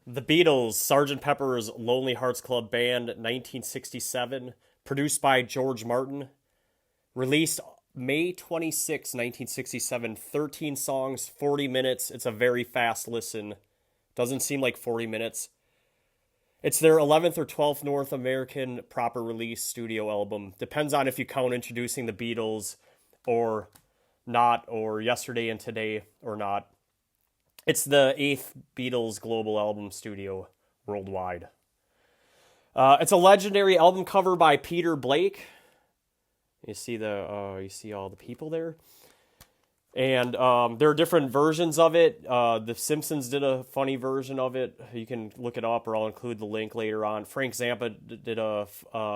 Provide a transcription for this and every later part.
The Beatles, Sgt. Pepper's Lonely Hearts Club Band, 1967, produced by George Martin, released May 26, 1967, 13 songs, 40 minutes. It's a very fast listen. Doesn't seem like 40 minutes. It's their 11th or 12th North American proper release studio album. Depends on if you count introducing the Beatles or not, or Yesterday and Today or not. It's the eighth Beatles global album studio worldwide. It's a legendary album cover by Peter Blake. You see all the people there, and there are different versions of it. The Simpsons did a funny version of it. You can look it up, or I'll include the link later on. Frank Zappa did a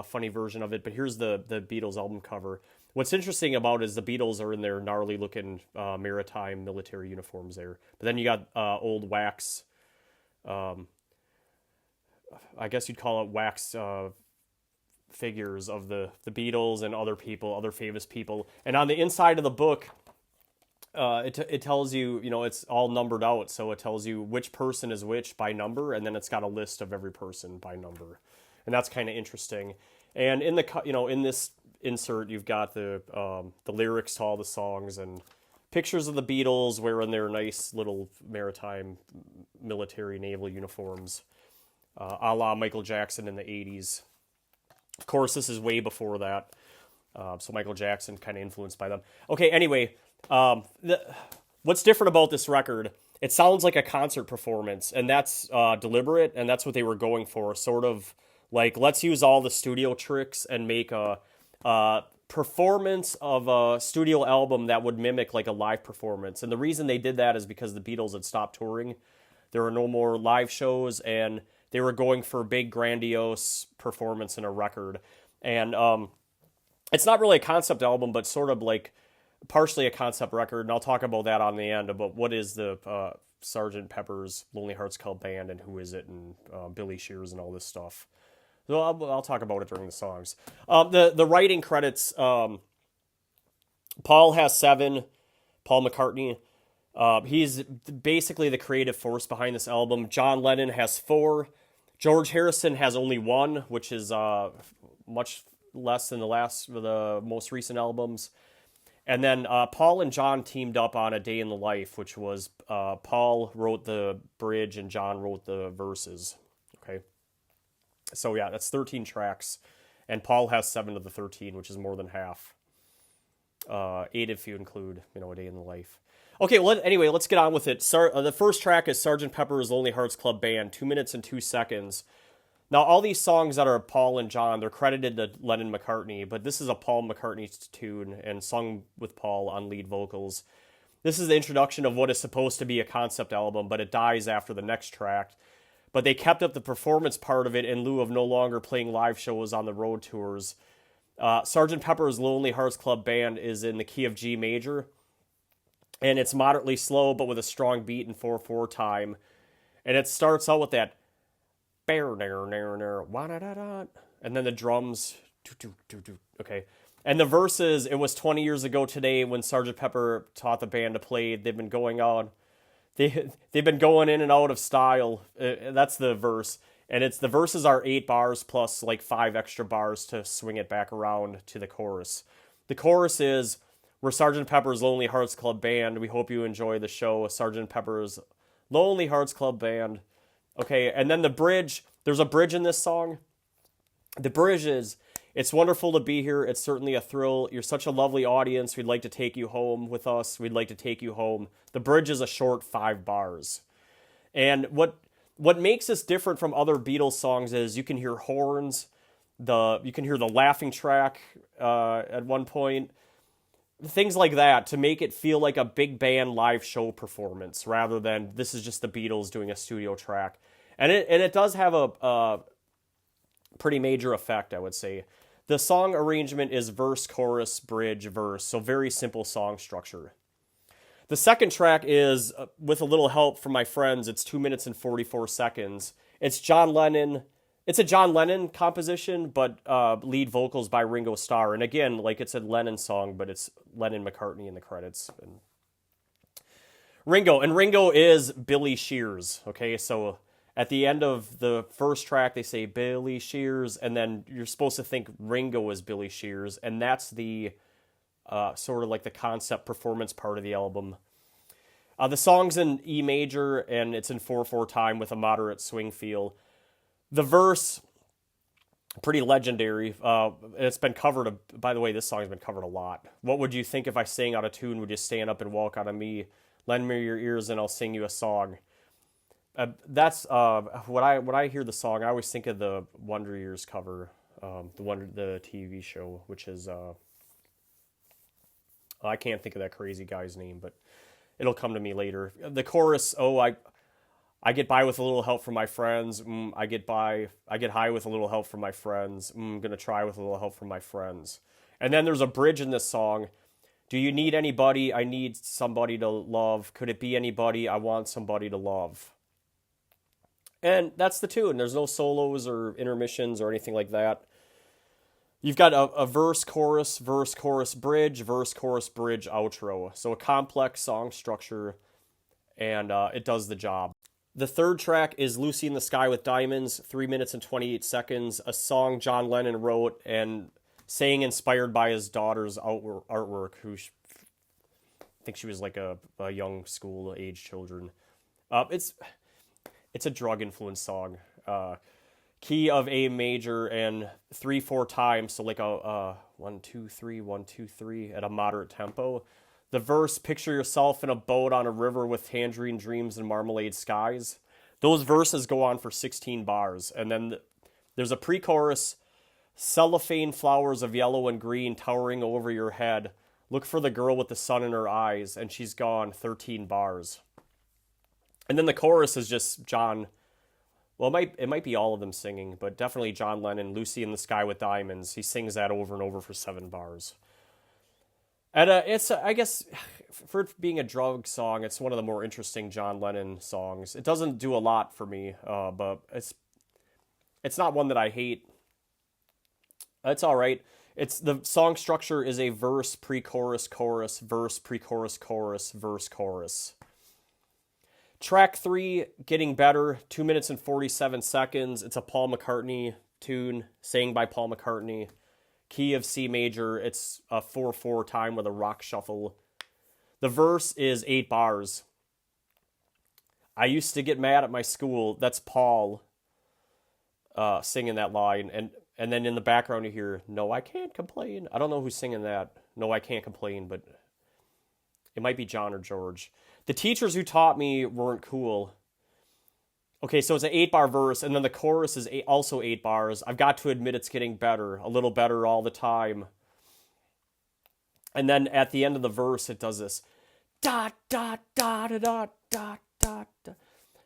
funny version of it, but here's the Beatles album cover. What's interesting about it is the Beatles are in their gnarly looking maritime military uniforms there. But then you got old wax, I guess you'd call it wax figures of the Beatles and other people, other famous people. And on the inside of the book, it tells you, it's all numbered out. So it tells you which person is which by number, and then it's got a list of every person by number. And that's kind of interesting. And in this insert, you've got the lyrics to all the songs and pictures of the Beatles wearing their nice little maritime military naval uniforms, a la Michael Jackson in the 80s. Of course, this is way before that, so Michael Jackson kind of influenced by them. Okay, anyway, what's different about this record? It sounds like a concert performance, and that's deliberate, and that's what they were going for. Sort of like, let's use all the studio tricks and make a performance of a studio album that would mimic like a live performance. And the reason they did that is because the Beatles had stopped touring. There were no more live shows, and they were going for a big, grandiose performance in a record. And it's not really a concept album, but sort of like partially a concept record. And I'll talk about that on the end, about what is the Sgt. Pepper's Lonely Hearts Club Band and who is it, and Billy Shears and all this stuff. So I'll talk about it during the songs. The writing credits, Paul has 7, Paul McCartney. He's basically the creative force behind this album. John Lennon has 4. George Harrison has only 1, which is much less than the most recent albums. And then Paul and John teamed up on A Day in the Life, which was Paul wrote the bridge and John wrote the verses. Okay. So yeah, that's 13 tracks, and Paul has 7 of the 13, which is more than half. 8 if you include, A Day in the Life. Okay, well, anyway, let's get on with it. The first track is Sgt. Pepper's Lonely Hearts Club Band, 2 minutes and 2 seconds. Now, all these songs that are Paul and John, they're credited to Lennon McCartney, but this is a Paul McCartney tune and sung with Paul on lead vocals. This is the introduction of what is supposed to be a concept album, but it dies after the next track. But they kept up the performance part of it in lieu of no longer playing live shows on the road tours. Sgt. Pepper's Lonely Hearts Club Band is in the key of G major, and it's moderately slow, but with a strong beat in 4/4 time. And it starts out with that, and then the drums, okay. And the verses, it was 20 years ago today when Sgt. Pepper taught the band to play. They've been going on. They've been going in and out of style. That's the verse. And the verses are 8 bars plus like 5 extra bars to swing it back around to the chorus. The chorus is, we're Sgt. Pepper's Lonely Hearts Club Band. We hope you enjoy the show. Sgt. Pepper's Lonely Hearts Club Band. Okay, and then the bridge, there's a bridge in this song. The bridge is, it's wonderful to be here. It's certainly a thrill. You're such a lovely audience. We'd like to take you home with us. We'd like to take you home. The bridge is a short 5 bars. And what makes this different from other Beatles songs is you can hear horns. You can hear the laughing track at one point. Things like that to make it feel like a big band live show performance rather than this is just the Beatles doing a studio track. And it does have a pretty major effect, I would say. The song arrangement is verse, chorus, bridge, verse, so very simple song structure. The second track is, with a little help from my friends, it's 2 minutes and 44 seconds. It's John Lennon. It's a John Lennon composition, but lead vocals by Ringo Starr. And again, like it's a Lennon song, but it's Lennon McCartney in the credits. And Ringo is Billy Shears. Okay, so At the end of the first track, they say Billy Shears, and then you're supposed to think Ringo is Billy Shears, and that's the sort of like the concept performance part of the album. The song's in E major, and it's in 4/4 time with a moderate swing feel. The verse, pretty legendary. It's been covered. By the way, this song's been covered a lot. What would you think if I sang out of tune? Would you stand up and walk out of me? Lend me your ears, and I'll sing you a song. That's when I hear the song, I always think of the Wonder Years cover, the TV show, which is I can't think of that crazy guy's name, but it'll come to me later. The chorus, I get by with a little help from my friends. I get high with a little help from my friends. Gonna try with a little help from my friends. And then there's a bridge in this song. Do you need anybody? I need somebody to love. Could it be anybody? I want somebody to love. And that's the tune. There's no solos or intermissions or anything like that. You've got a verse, chorus, bridge, verse, chorus, bridge, outro. So a complex song structure, and it does the job. The third track is Lucy in the Sky with Diamonds, 3 minutes and 28 seconds, a song John Lennon wrote and sang inspired by his daughter's artwork, who I think she was like a young school-age children. It's a drug-influenced song. Key of A major and 3/4 times, so like a 1 2 3 1 2 3 at a moderate tempo. The verse, picture yourself in a boat on a river with tangerine dreams and marmalade skies. Those verses go on for 16 bars, and then there's a pre-chorus, cellophane flowers of yellow and green towering over your head. Look for the girl with the sun in her eyes, and she's gone, 13 bars. And then the chorus is just John. Well, it might be all of them singing, but definitely John Lennon, Lucy in the Sky with Diamonds. He sings that over and over for 7 bars. And it's, I guess, for it being a drug song, it's one of the more interesting John Lennon songs. It doesn't do a lot for me, but it's not one that I hate. It's all right. The song structure is a verse, pre-chorus, chorus, verse, pre-chorus, chorus, verse, chorus. Track 3, Getting Better, 2 minutes and 47 seconds. It's a Paul McCartney tune, sang by Paul McCartney. Key of C major. It's a 4/4 time with a rock shuffle. The verse is 8 bars. I used to get mad at my school. That's Paul singing that line. And then in the background you hear, no, I can't complain. I don't know who's singing that. No, I can't complain, but it might be John or George. The teachers who taught me weren't cool. Okay, so it's an 8-bar verse, and then the chorus is also 8 bars. I've got to admit it's getting better, a little better all the time. And then at the end of the verse, it does this dot, dot, dot, dot, dot, dot, dot.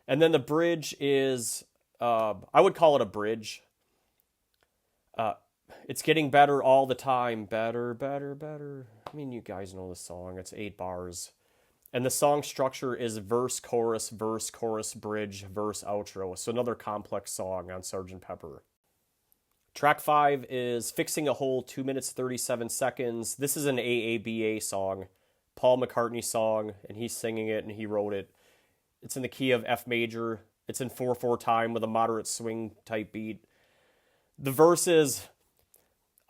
And then the bridge is, I would call it a bridge. It's getting better all the time. Better, better, better. I mean, you guys know the song. It's 8 bars. And the song structure is verse, chorus, bridge, verse, outro. So another complex song on Sgt. Pepper. Track 5 is Fixing a Hole, 2 minutes, 37 seconds. This is an AABA song, Paul McCartney song, and he's singing it and he wrote it. It's in the key of F major. It's in 4/4 time with a moderate swing type beat. The verse is,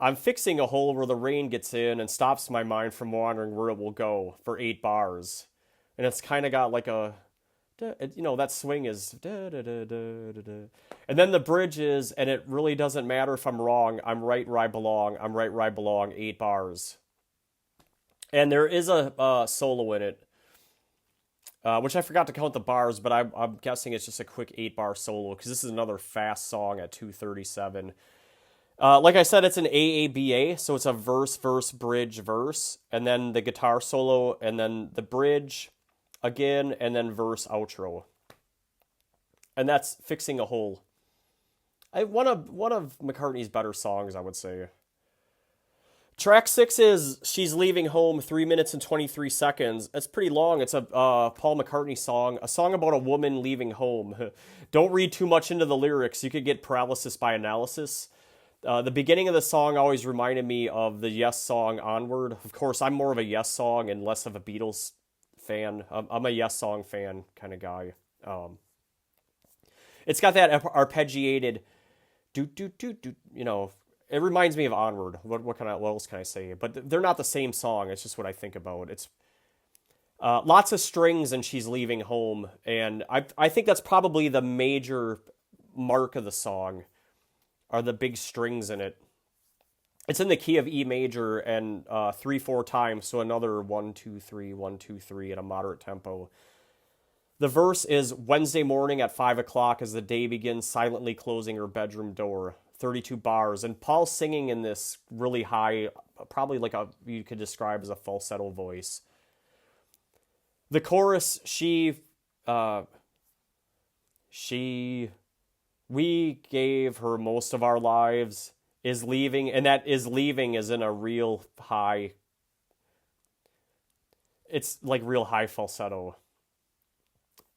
I'm fixing a hole where the rain gets in and stops my mind from wandering where it will go, for 8 bars. And it's kind of got like a, that swing is, da, da, da, da, da, da. And then the bridge is, and it really doesn't matter if I'm wrong, I'm right where I belong, I'm right where I belong, 8 bars. And there is a solo in it, which I forgot to count the bars, but I'm guessing it's just a quick 8-bar solo, because this is another fast song at 2:37. Like I said, it's an AABA, so it's a verse, bridge, verse, and then the guitar solo, and then the bridge again, and then verse, outro. And that's Fixing a Hole. One of McCartney's better songs, I would say. Track 6 is She's Leaving Home, 3 minutes and 23 seconds. It's pretty long. It's a Paul McCartney song, a song about a woman leaving home. Don't read too much into the lyrics. You could get paralysis by analysis. The beginning of the song always reminded me of the Yes song Onward. Of course, I'm more of a Yes song and less of a Beatles fan. I'm a Yes song fan kind of guy. It's got that arpeggiated do do do do. It reminds me of Onward. What else can I say? But they're not the same song. It's just what I think about. It's lots of strings, and she's leaving home, and I think that's probably the major mark of the song, are the big strings in it. It's in the key of E major and 3/4 times, so another 1 2 3 1 2 3 at a moderate tempo. The verse is Wednesday morning at 5 o'clock as the day begins silently closing her bedroom door. 32 bars, and Paul's singing in this really high, probably like you could describe as a falsetto voice. The chorus, we gave her most of our lives, is leaving, and that is leaving is in a real high, it's like real high falsetto.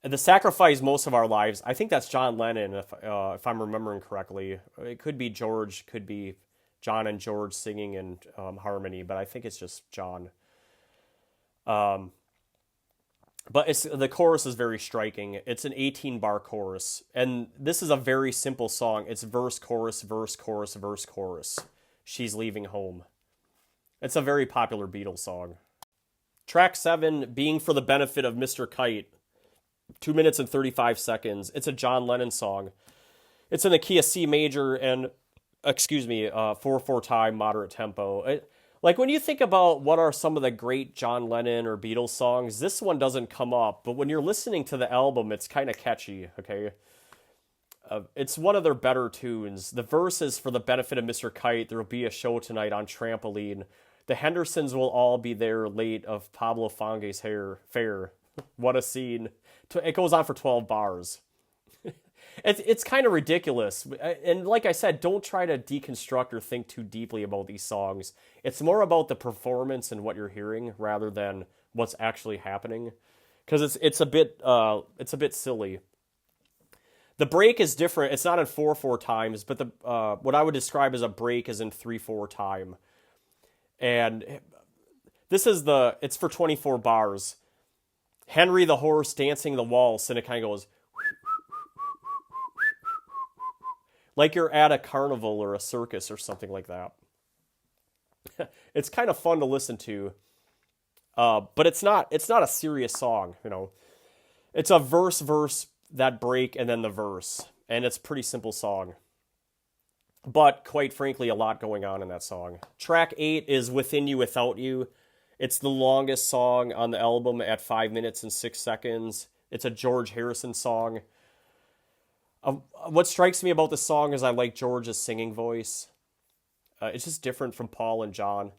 And the sacrifice most of our lives, I think that's John Lennon, if I'm remembering correctly. It could be George, could be John and George singing in harmony, but I think it's just John. But the chorus is very striking. It's an 18-bar chorus, and this is a very simple song. It's verse, chorus, verse, chorus, verse, chorus. She's leaving home. It's a very popular Beatles song. Track 7, Being for the Benefit of Mr. Kite. 2 minutes and 35 seconds. It's a John Lennon song. It's in the key of C major and, 4/4 time, moderate tempo. Like when you think about what are some of the great John Lennon or Beatles songs, this one doesn't come up. But when you're listening to the album, it's kind of catchy, okay? It's one of their better tunes. The verse is for the benefit of Mr. Kite. There will be a show tonight on Trampoline. The Hendersons will all be there late of Pablo Fange's fair. What a scene. It goes on for 12 bars. It's kind of ridiculous. And like I said, don't try to deconstruct or think too deeply about these songs. It's more about the performance and what you're hearing rather than what's actually happening. Because it's a bit silly. The break is different. It's not in 4/4 times, but what I would describe as a break is in 3/4 time. And it's for 24 bars. Henry the horse dancing the waltz, and it kind of goes like you're at a carnival or a circus or something like that. It's kind of fun to listen to, but it's not a serious song. It's a verse, that break, and then the verse, and it's a pretty simple song. But quite frankly, a lot going on in that song. Track 8 is Within You, Without You. It's the longest song on the album at 5 minutes and 6 seconds. It's a George Harrison song. What strikes me about this song is I like George's singing voice. It's just different from Paul and John.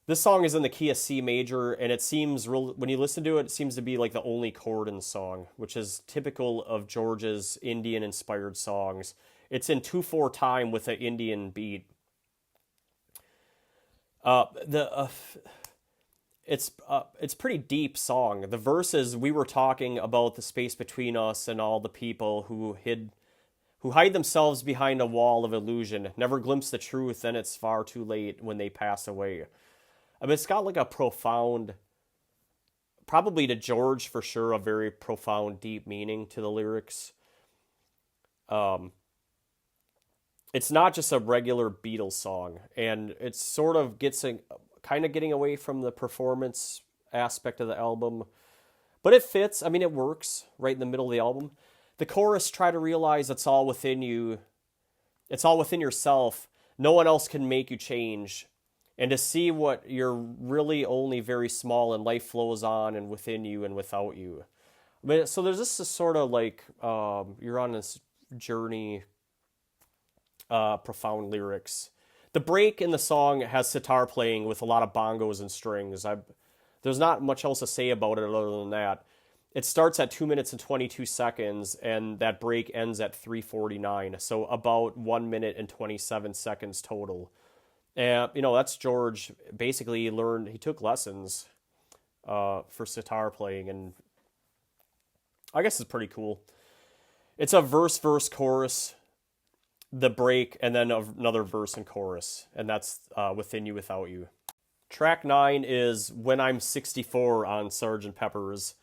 This song is in the key of C major, and it seems when you listen to it, it seems to be like the only chord in the song, which is typical of George's Indian-inspired songs. It's in 2/4 time with an Indian beat. It's pretty deep song. The verse is, we were talking about the space between us and all the people who hide themselves behind a wall of illusion, never glimpse the truth, then it's far too late when they pass away. I mean, it's got like a profound, probably to George for sure, a very profound, deep meaning to the lyrics. It's not just a regular Beatles song, and it sort of kind of getting away from the performance aspect of the album. But it fits. I mean, it works right in the middle of the album. The chorus, try to realize it's all within you. It's all within yourself. No one else can make you change. And to see what you're really only very small, and life flows on and within you and without you. I mean, so there's this sort of like, you're on this journey, profound lyrics. The break in the song has sitar playing with a lot of bongos and strings. There's not much else to say about it other than that. It starts at 2 minutes and 22 seconds, and that break ends at 3:49. So about 1 minute and 27 seconds total. And, that's George. Basically, he took lessons for sitar playing, and I guess it's pretty cool. It's a verse, chorus, the break, and then another verse and chorus, and that's Within You, Without You. Track 9 is When I'm 64 on Sgt. Pepper's.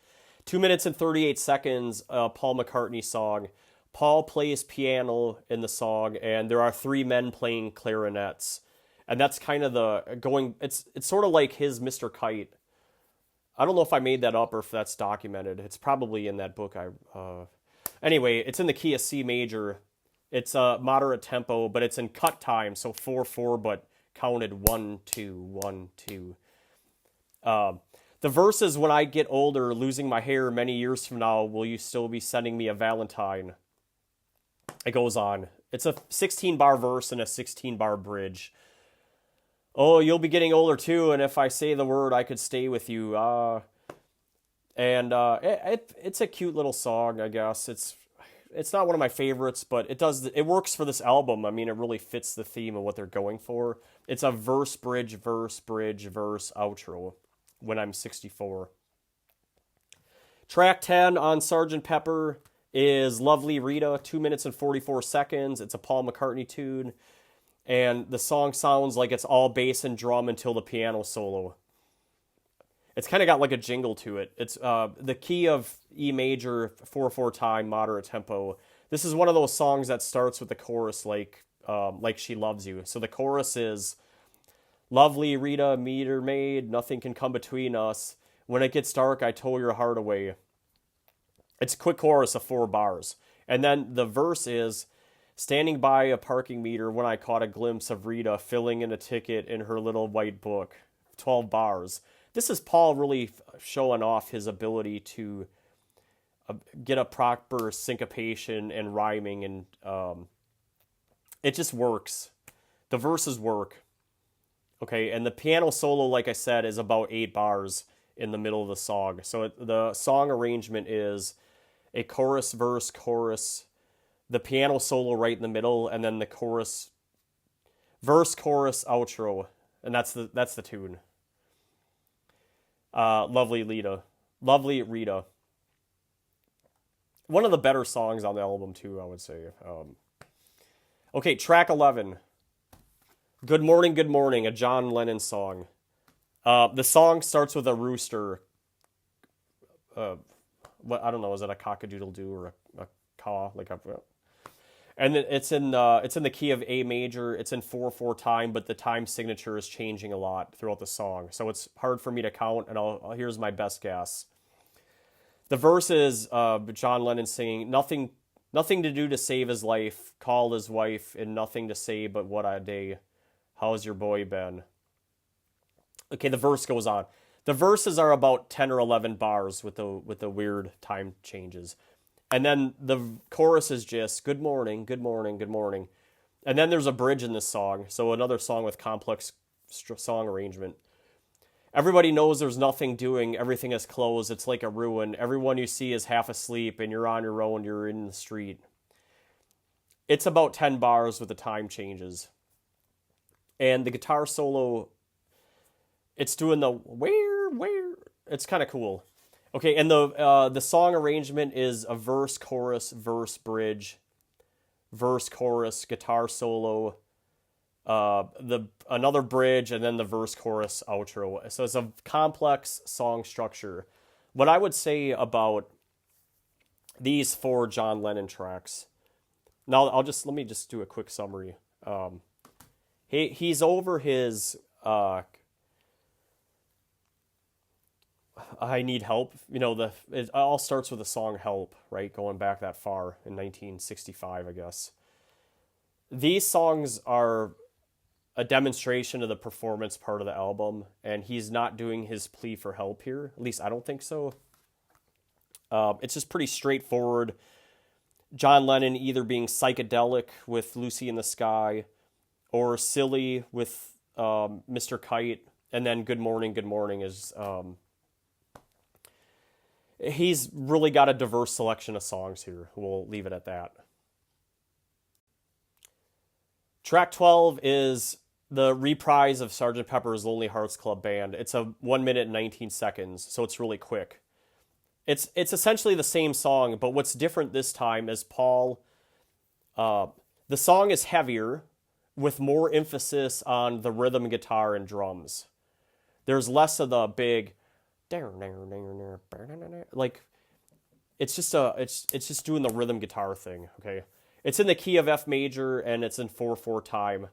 2 minutes and 38 seconds, Paul McCartney song. Paul plays piano in the song, and there are three men playing clarinets, and that's kind of the going. It's sort of like his Mr. Kite. I don't know if I made that up or if that's documented. It's probably in that book. Anyway, it's in the key of C major. It's a moderate tempo, but it's in cut time, so 4/4, but counted 1/2 1/2. The verse is, when I get older, losing my hair many years from now, will you still be sending me a Valentine? It goes on. It's a 16-bar verse and a 16-bar bridge. Oh, you'll be getting older too, and if I say the word, I could stay with you. It's a cute little song, I guess. It's not one of my favorites, but it works for this album. I mean, it really fits the theme of what they're going for. It's a verse, bridge, verse, outro. When I'm 64. Track 10 on Sgt. Pepper is Lovely Rita, 2 minutes and 44 seconds. It's a Paul McCartney tune, and the song sounds like it's all bass and drum until the piano solo. It's kind of got like a jingle to it. It's the key of E major, 4/4 time, moderate tempo. This is one of those songs that starts with the chorus like She Loves You. So the chorus is, lovely Rita, meter maid, nothing can come between us. When it gets dark, I tow your heart away. It's a quick chorus of 4 bars. And then the verse is, standing by a parking meter when I caught a glimpse of Rita filling in a ticket in her little white book. 12 bars. This is Paul really showing off his ability to get a proper syncopation and rhyming, and it just works. The verses work. Okay, and the piano solo, like I said, is about 8 bars in the middle of the song. So the song arrangement is a chorus, verse, chorus, the piano solo right in the middle, and then the chorus, verse, chorus, outro, and that's the tune. Lovely Rita. One of the better songs on the album too, I would say. Okay, track 11. Good Morning, a John Lennon song. The song starts with a rooster. What, I don't know, is it a cock-a-doodle-doo or a caw? And then it's in the key of A major. It's in 4/4 time, but the time signature is changing a lot throughout the song, so it's hard for me to count. And here's my best guess. The verse is John Lennon singing, "Nothing to do to save his life. Call his wife, and nothing to say but what a day. How's your boy been?" Okay, the verse goes on. The verses are about 10 or 11 bars with the weird time changes. And then the chorus is just, good morning, good morning, good morning. And then there's a bridge in this song, so another song with complex song arrangement. Everybody knows there's nothing doing, everything is closed, it's like a ruin. Everyone you see is half asleep, and you're on your own, you're in the street. It's about 10 bars with the time changes. And the guitar solo, it's doing the where. It's kind of cool. Okay, and the song arrangement is a verse, chorus, verse, bridge, verse, chorus, guitar solo, another bridge, and then the verse, chorus, outro. So it's a complex song structure. What I would say about these 4 John Lennon tracks. Now let me just do a quick summary. He's over his I need help. It all starts with the song Help, right? Going back that far in 1965, I guess. These songs are a demonstration of the performance part of the album, and he's not doing his plea for help here. At least I don't think so. It's just pretty straightforward. John Lennon either being psychedelic with Lucy in the Sky or silly with Mr. Kite, and then Good Morning is... he's really got a diverse selection of songs here. We'll leave it at that. Track 12 is the reprise of Sgt. Pepper's Lonely Hearts Club Band. It's a 1 minute and 19 seconds, so it's really quick. It's essentially the same song, but what's different this time is Paul... the song is heavier, with more emphasis on the rhythm guitar and drums. There's less of the big... like, it's just doing the rhythm guitar thing. Okay, it's in the key of F major and it's in 4/4 time,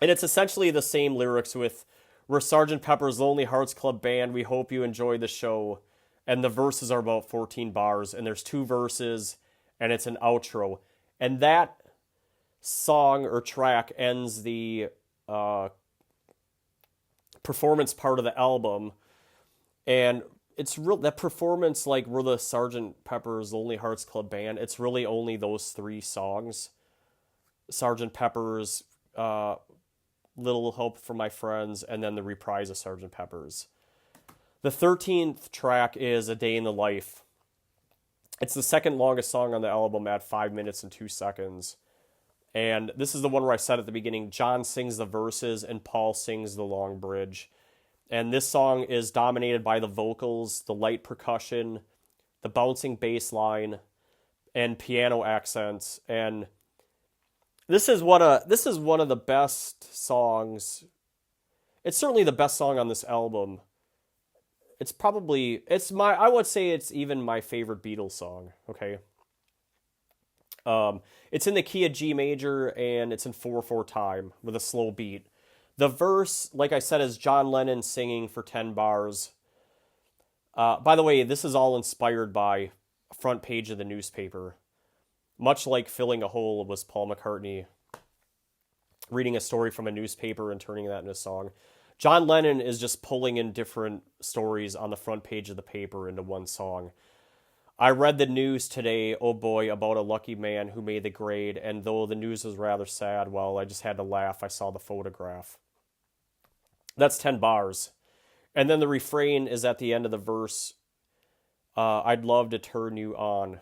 and it's essentially the same lyrics with "We're Sergeant Pepper's Lonely Hearts Club Band. We hope you enjoy the show," and the verses are about 14 bars, and there's two verses, and it's an outro, and that song or track ends the performance part of the album, and it's real that performance, like we're the Sergeant Pepper's Lonely Hearts Club Band. It's really only those three songs: Sergeant Pepper's, Little Hope for My Friends, and then the reprise of Sergeant Pepper's. The 13th track is A Day in the Life. It's the second longest song on the album at 5 minutes and 2 seconds. And this is the one where I said at the beginning, John sings the verses and Paul sings the long bridge. And this song is dominated by the vocals, the light percussion, the bouncing bass line, and piano accents. And this is one of the best songs. It's certainly the best song on this album. I would say it's even my favorite Beatles song. Okay. It's in the key of G major and it's in 4/4 time with a slow beat. The verse, like I said, is John Lennon singing for 10 bars. By the way, this is all inspired by a front page of the newspaper. Much like Filling a Hole was Paul McCartney reading a story from a newspaper and turning that into a song. John Lennon is just pulling in different stories on the front page of the paper into one song. I read the news today, oh boy, about a lucky man who made the grade, and though the news was rather sad, well, I just had to laugh. I saw the photograph. That's 10 bars. And then the refrain is at the end of the verse, I'd love to turn you on.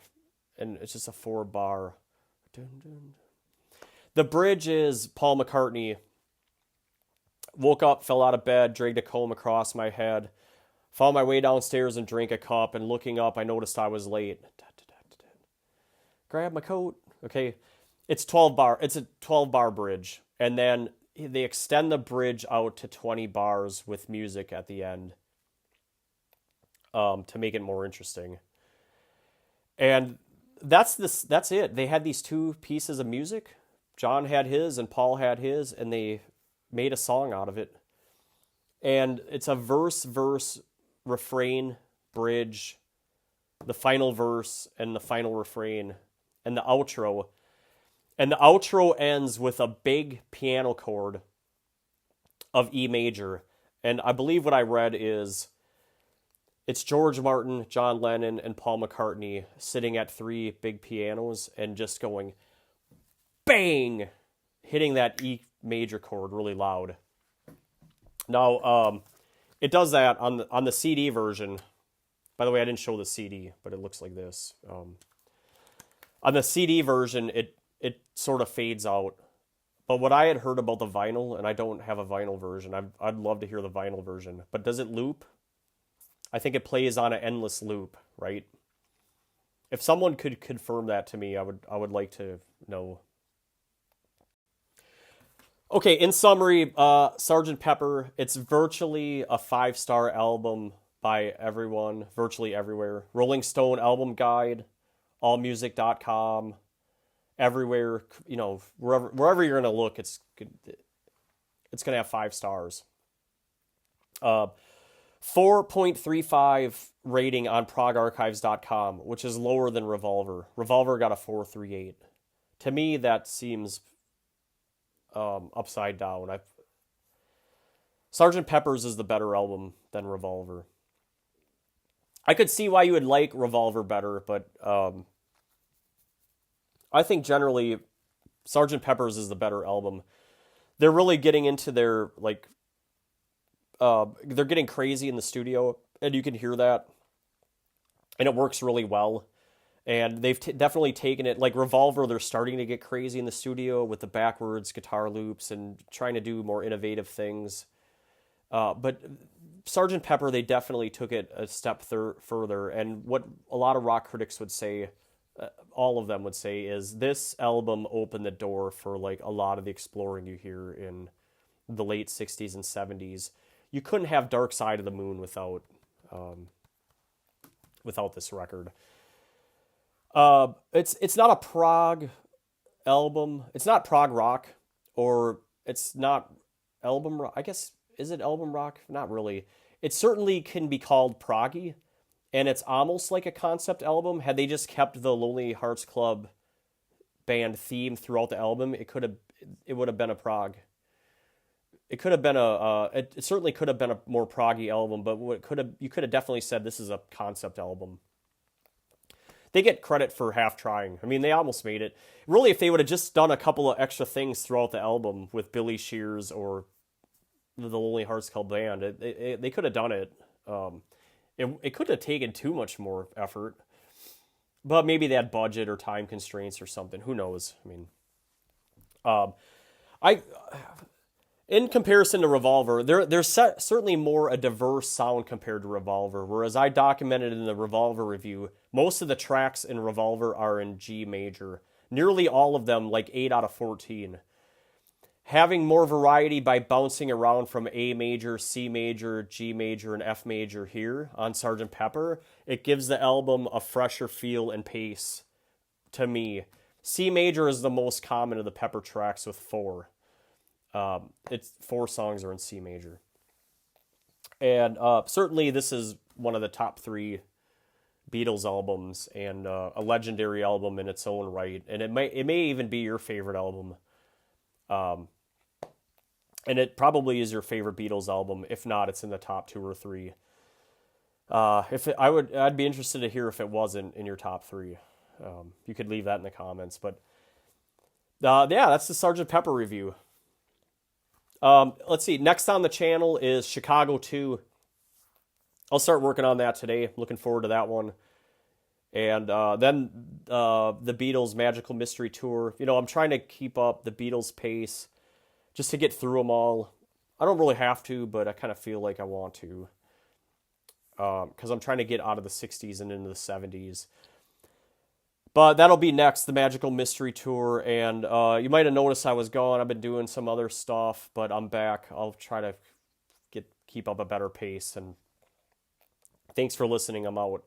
And it's just a 4-bar. The bridge is Paul McCartney. Woke up, fell out of bed, dragged a comb across my head. Found my way downstairs and drank a cup, and looking up, I noticed I was late. Grab my coat. Okay, it's 12 bar. It's a 12-bar bridge, and then they extend the bridge out to 20 bars with music at the end, to make it more interesting. And that's it. They had these two pieces of music. John had his, and Paul had his, and they made a song out of it. And it's a verse, refrain, bridge, the final verse, and the final refrain, and the outro. And the outro ends with a big piano chord of E major. And I believe what I read is it's George Martin, John Lennon, and Paul McCartney sitting at 3 big pianos and just going bang, hitting that E major chord really loud. Now, it does that on the CD version. By the way, I didn't show the CD, but it looks like this. On the CD version, it sort of fades out. But what I had heard about the vinyl, and I don't have a vinyl version, I'd love to hear the vinyl version. But does it loop? I think it plays on an endless loop, right? If someone could confirm that to me, I would like to know. Okay, in summary, Sgt. Pepper, it's virtually a 5-star album by everyone, virtually everywhere. Rolling Stone album guide, allmusic.com, everywhere, wherever you're going to look, it's going to have 5 stars. 4.35 rating on progarchives.com, which is lower than Revolver. Revolver got a 4.38. To me, that seems upside down. Sgt. Pepper's is the better album than Revolver. I could see why you would like Revolver better, but I think generally Sgt. Pepper's is the better album. They're really getting into their, they're getting crazy in the studio, and you can hear that, and it works really well. And they've definitely taken it, like Revolver, they're starting to get crazy in the studio with the backwards guitar loops and trying to do more innovative things. But Sgt. Pepper, they definitely took it a step further. And what a lot of rock critics would say, all of them would say, is this album opened the door for a lot of the exploring you hear in the late 60s and 70s. You couldn't have Dark Side of the Moon without this record. It's not a prog album. It's not prog rock, or it's not album rock. I guess, is it album rock? Not really. It certainly can be called proggy, and it's almost like a concept album. Had they just kept the Lonely Hearts Club Band theme throughout the album, it would have been a prog. It could have been it certainly could have been a more proggy album, but what could have you could have definitely said this is a concept album. They get credit for half trying. I mean, they almost made it. Really, if they would have just done a couple of extra things throughout the album with Billy Shears or the Lonely Hearts Club Band, they could have done it. It couldn't have taken too much more effort, but maybe they had budget or time constraints or something. Who knows? I mean, I in comparison to Revolver, there's certainly more a diverse sound compared to Revolver. Whereas I documented in the Revolver review, most of the tracks in Revolver are in G major. Nearly all of them, like 8 out of 14. Having more variety by bouncing around from A major, C major, G major, and F major here on Sgt. Pepper, it gives the album a fresher feel and pace to me. C major is the most common of the Pepper tracks with 4. It's 4 songs are in C major. And certainly this is one of the top 3 Beatles albums, and a legendary album in its own right. And it may even be your favorite album. And it probably is your favorite Beatles album. If not, it's in the top 2 or 3. I'd be interested to hear if it wasn't in your top 3. You could leave that in the comments. But yeah, that's the Sgt. Pepper review. Let's see. Next on the channel is Chicago 2. I'll start working on that today. Looking forward to that one. And then the Beatles Magical Mystery Tour. You know, I'm trying to keep up the Beatles pace just to get through them all. I don't really have to, but I kind of feel like I want to. Because I'm trying to get out of the 60s and into the 70s. But that'll be next, the Magical Mystery Tour. And you might have noticed I was gone. I've been doing some other stuff, but I'm back. I'll try to keep up a better pace. And thanks for listening. I'm out.